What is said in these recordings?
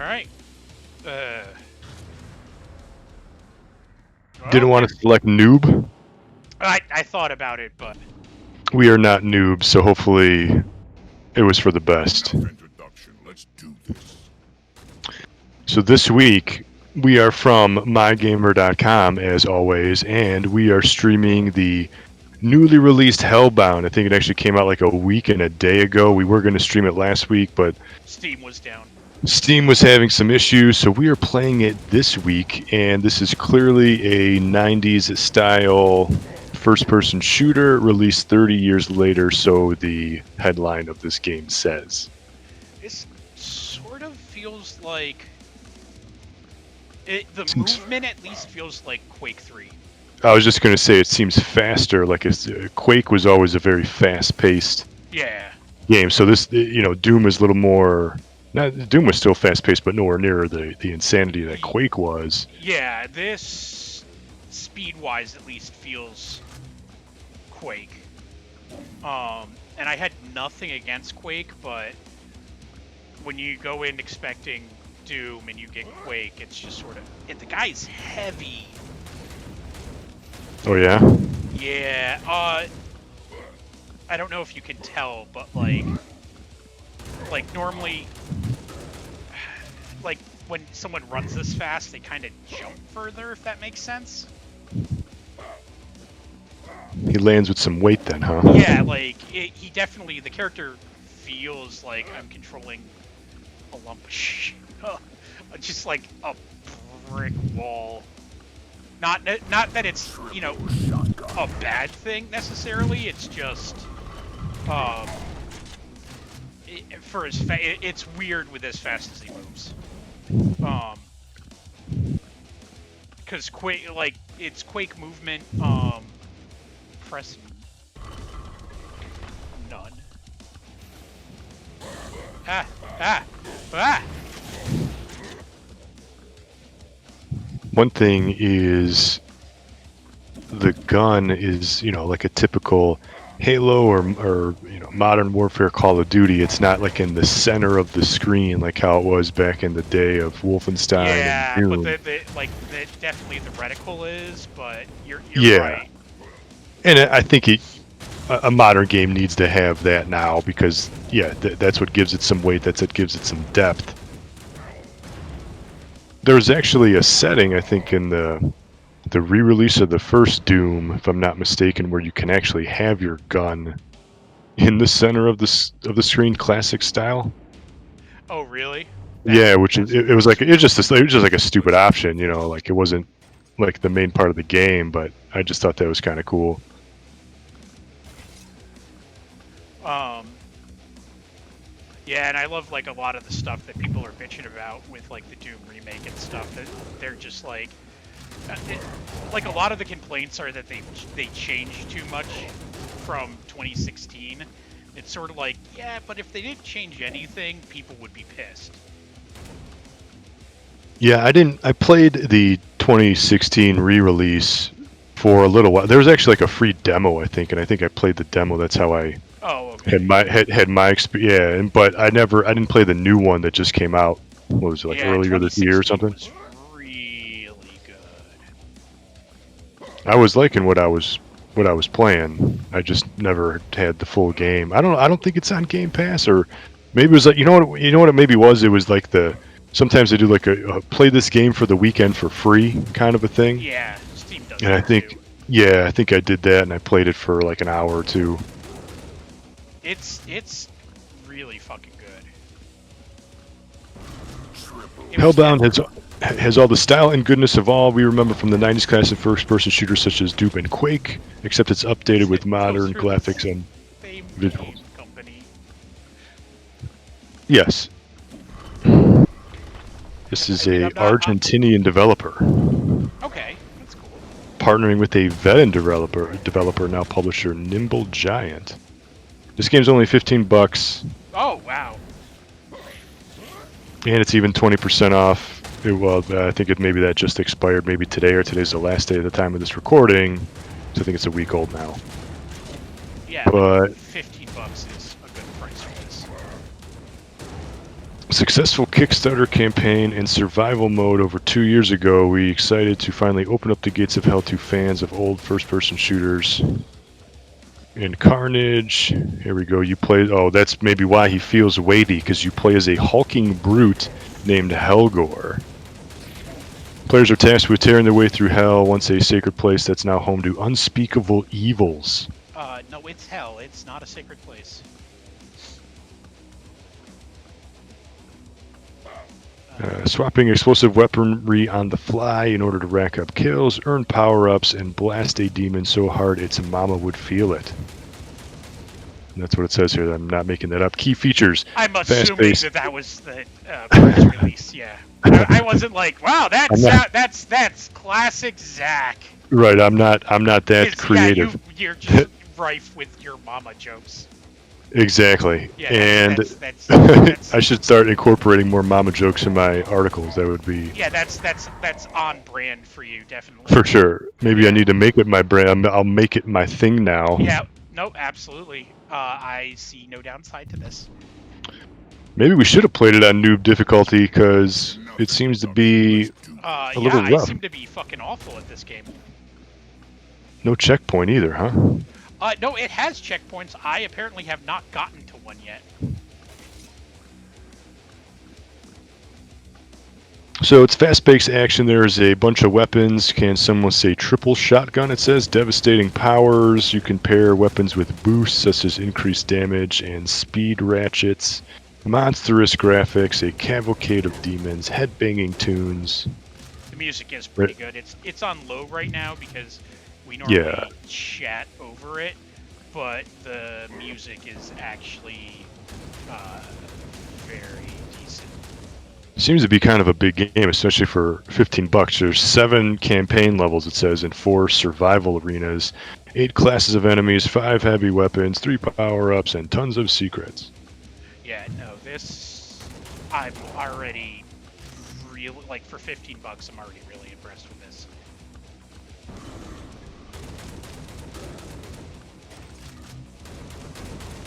right. Uh. Didn't want to select noob. I thought about it, but We are not noobs, so hopefully it was for the best. Let's do this. So this week we are from MyGamer.com as always, and we are streaming the newly released Hellbound. I think it actually came out like a week and a day ago. We were going to stream it last week, but Steam was down. Steam was having some issues, so we are playing it this week, and this is clearly a 90s style first-person shooter released 30 years later, so the headline of this game says. This sort of feels like the movement at least feels like Quake 3. I was just going to say it seems faster, like Quake was always a very fast-paced game, so this, Doom is a little more... Doom was still fast-paced, but nowhere near the insanity that Quake was. Yeah, this, speed-wise at least, feels Quake. And I had nothing against Quake, but when you go in expecting Doom and you get Quake, it's just sort of... And the guy's heavy. Oh, yeah? Yeah, I don't know if you can tell, but, like normally... Like, when someone runs this fast, they kind of jump further, if that makes sense. He lands with some weight then, huh? Yeah, like, he definitely, the character feels like I'm controlling a lump of shit. Just like a brick wall. Not that it's, a bad thing necessarily, it's just, it's weird with as fast as he moves. Because Quake, it's Quake movement, press none. One thing is the gun is, like a typical Halo or Modern Warfare Call of Duty. It's not like in the center of the screen like how it was back in the day of Wolfenstein and Doom. But definitely the reticle is, but you're right. And I think a modern game needs to have that now because, that's what gives it some weight, that's what gives it some depth. There's actually a setting, I think, in the re-release of the first Doom, if I'm not mistaken, where you can actually have your gun in the center of the screen, classic style. Oh, really? Yeah, which it was just like a stupid option, like it wasn't like the main part of the game, but I just thought that was kind of cool. Yeah, and I love like a lot of the stuff that people are bitching about with like the Doom remake and stuff. That they're just like a lot of the complaints are that they changed too much from 2016. It's sort of like, yeah, but if they didn't change anything, people would be pissed. Yeah, I played the 2016 re-release for a little while. There was actually like a free demo, I think, and I think I played the demo. That's how I had my experience. Yeah, but I didn't play the new one that just came out. What was it, like earlier this year or something? Was really good. I was liking what I was playing. I just never had the full game. I don't think it's on Game Pass, or maybe it was like, you know what it maybe was. It was like sometimes they do like a play this game for the weekend for free kind of a thing. Yeah, Steam does. And I think I did that, and I played it for like an hour or two. It's really fucking good. Hellbound has all the style and goodness of all we remember from the 90s classic first-person shooters such as Doom and Quake, except it's updated with modern graphics and visuals. Company. Yes. This is a Argentinian developer. Okay, that's cool. Partnering with a veteran developer now publisher Nimble Giant. This game's only $15. Oh, wow. And it's even 20% off. I think maybe that just expired maybe today, or today's the last day at the time of this recording. So I think it's a week old now. Yeah, but $15 is a good price for this. Successful Kickstarter campaign and survival mode over 2 years ago. We excited to finally open up the gates of hell to fans of old first-person shooters. And Carnage, here we go. You play. Oh, that's maybe why he feels weighty, because you play as a hulking brute named Helgor. Players are tasked with tearing their way through hell, once a sacred place that's now home to unspeakable evils. No, it's hell. It's not a sacred place. Swapping explosive weaponry on the fly in order to rack up kills, earn power-ups, and blast a demon so hard its mama would feel it. And that's what it says here. I'm not making that up. Key features. I'm assuming Fast-paced. that was the press release. Yeah, I wasn't like, wow, that's classic Zack. Right, I'm not that creative. Yeah, you're just rife with your mama jokes. Exactly. Yeah, and that's I should start incorporating more mama jokes in my articles. That would be yeah, that's on brand for you, definitely. for sure. Maybe I need to make it my brand. I'll make it my thing now. Yeah, no, absolutely. I see no downside to this. Maybe we should have played it on noob difficulty, because it seems to be a little I rough. seem to be fucking awful at this game. No checkpoint either, huh? No, it has checkpoints. I apparently have not gotten to one yet. So it's fast-paced action. There's a bunch of weapons. Can someone say triple shotgun? It says devastating powers. You can pair weapons with boosts, such as increased damage and speed ratchets. Monstrous graphics, a cavalcade of demons, headbanging tunes. The music is pretty good. It's on low right now because we normally chat over it, but the music is actually very decent. Seems to be kind of a big game, especially for $15. There's 7 campaign levels, it says, and 4 survival arenas, 8 classes of enemies, 5 heavy weapons, 3 power-ups, and tons of secrets. Yeah, no, this I'm already really like for $15. I'm already really impressed with this.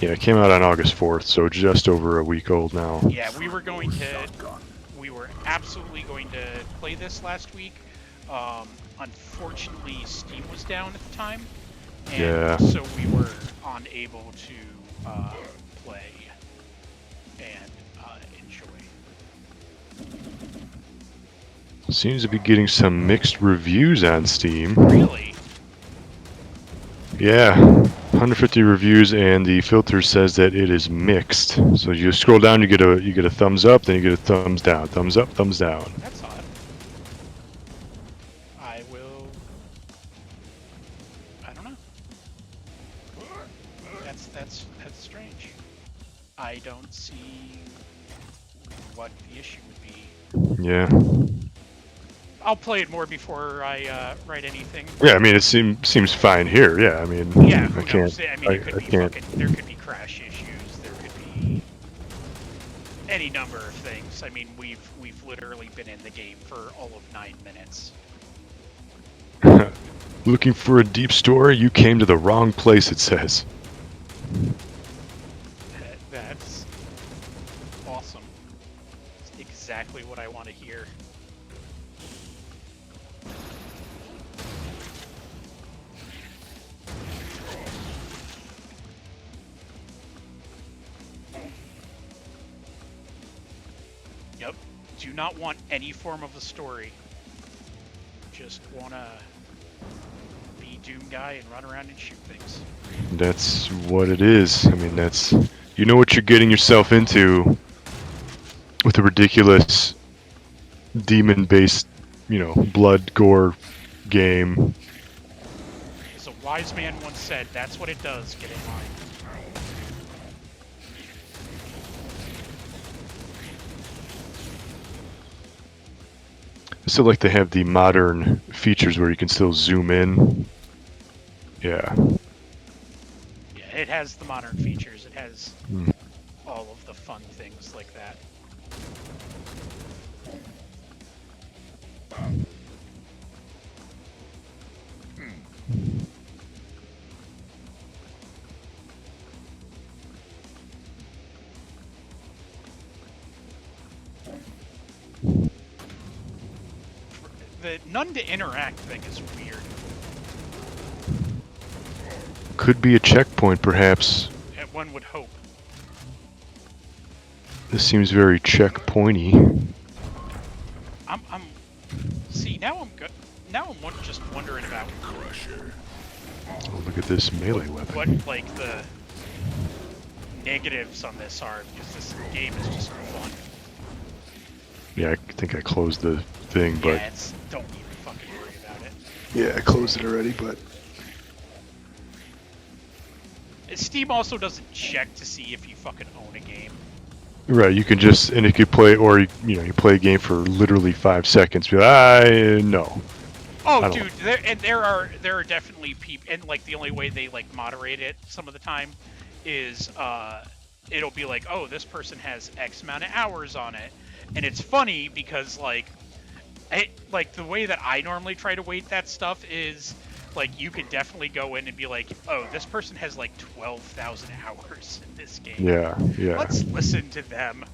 Yeah, it came out on August 4th, so just over a week old now. Yeah, we were absolutely going to play this last week. Unfortunately, Steam was down at the time, and so we were unable to play and enjoy. Seems to be getting some mixed reviews on Steam. Really? Yeah, 150 reviews, and the filter says that it is mixed. So you scroll down, you get a thumbs up, then you get a thumbs down, thumbs up, thumbs down. That's odd. I don't know. That's strange. I don't see what the issue would be. Yeah. I'll play it more before I write anything. Yeah, I mean, it seems fine here. Yeah, I mean, yeah, I can't. I mean, it could be there could be crash issues. There could be any number of things. I mean, we've literally been in the game for all of 9 minutes. Looking for a deep story? You came to the wrong place, it says. That's awesome. It's exactly what I want to hear. Yep. Do not want any form of a story. Just want to be Doom guy and run around and shoot things. That's what it is. I mean, you know what you're getting yourself into with a ridiculous demon-based, blood gore game. As a wise man once said, that's what it does, get in line. I still like to have the modern features where you can still zoom in. Yeah. Yeah, it has the modern features. It has all of the fun things like that. The none to interact thing is weird. Could be a checkpoint, perhaps. One would hope. This seems very checkpointy. I'm. See, now I'm good. Now I'm just wondering about Crusher. Oh, look at this melee weapon. what like the negatives on this are, because this game is just fun. Yeah, I think I closed the thing, but Yeah, it's don't even fucking worry about it. yeah, I closed it already. But Steam also doesn't check to see if you fucking own a game. right, you can just and if you play, or you play a game for literally 5 seconds. Be like, no. Oh, dude, there are definitely people, and like the only way they like moderate it some of the time is it'll be like, oh, this person has X amount of hours on it, and it's funny because like the way that I normally try to weight that stuff is like you could definitely go in and be like, oh, this person has like 12,000 hours in this game. Yeah, yeah. Let's listen to them.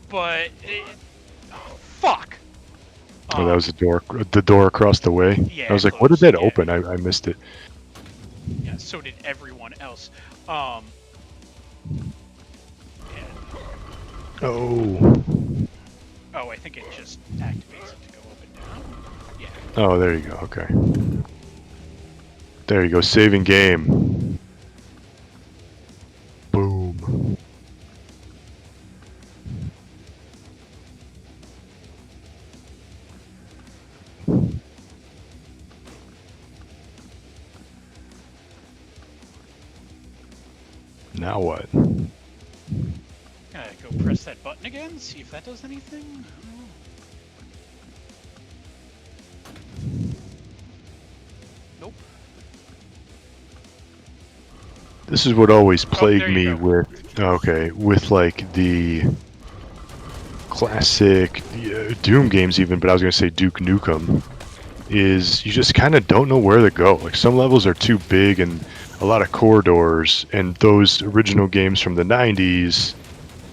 But fuck. Oh, that was the door across the way. Yeah, I was like, what did that yeah. open? I missed it. Yeah, so did everyone else. Oh. Oh, I think it just activates it to go up and down. Yeah. Oh, there you go. Okay. There you go. Saving game. Boom. Now what? Gotta go press that button again, see if that does anything. Nope. This is what always plagued me go. with like the classic Doom games even, but I was going to say Duke Nukem, is you just kind of don't know where to go. Like some levels are too big and a lot of corridors, and those original games from the 90s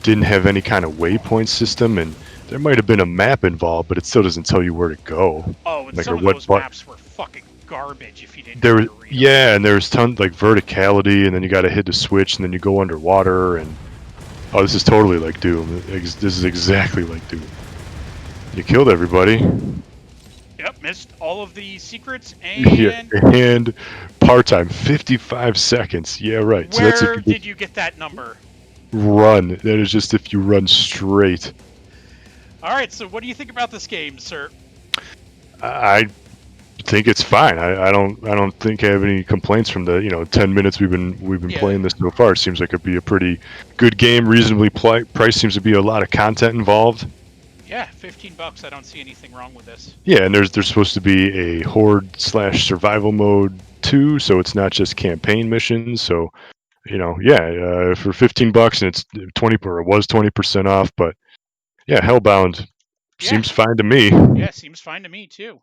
didn't have any kind of waypoint system, and there might have been a map involved, but it still doesn't tell you where to go. Oh, and Like, some or of what those but maps were fucking garbage if you didn't there know was, to read yeah, and there's tons like verticality, and then you got to hit the switch, and then you go underwater, and oh, this is totally like Doom. This is exactly like Doom. You killed everybody. Yep, missed all of the secrets Yeah, and and part-time, 55 seconds. Yeah, right. So that's if where you did you get that number? run. That is just if you run straight. Alright, so what do you think about this game, sir? I think it's fine. I don't think I have any complaints from the 10 minutes we've been Yeah. playing this so far. It seems like it'd be a pretty good game, reasonably priced. Seems to be a lot of content involved. Yeah, $15. I don't see anything wrong with this. Yeah, and there's supposed to be a horde/survival mode too, so it's not just campaign missions. So for $15 and it's 20 or it was 20% off, but yeah, Hellbound seems fine to me. Yeah, seems fine to me too.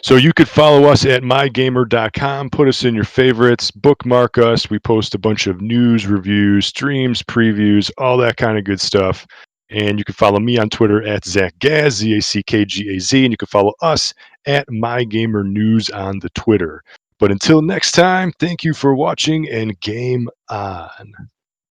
So you could follow us at mygamer.com, put us in your favorites, bookmark us. We post a bunch of news, reviews, streams, previews, all that kind of good stuff. And you can follow me on Twitter at ZackGaz, ZackGaz, and you can follow us at MyGamerNews on the Twitter. But until next time, thank you for watching and game on.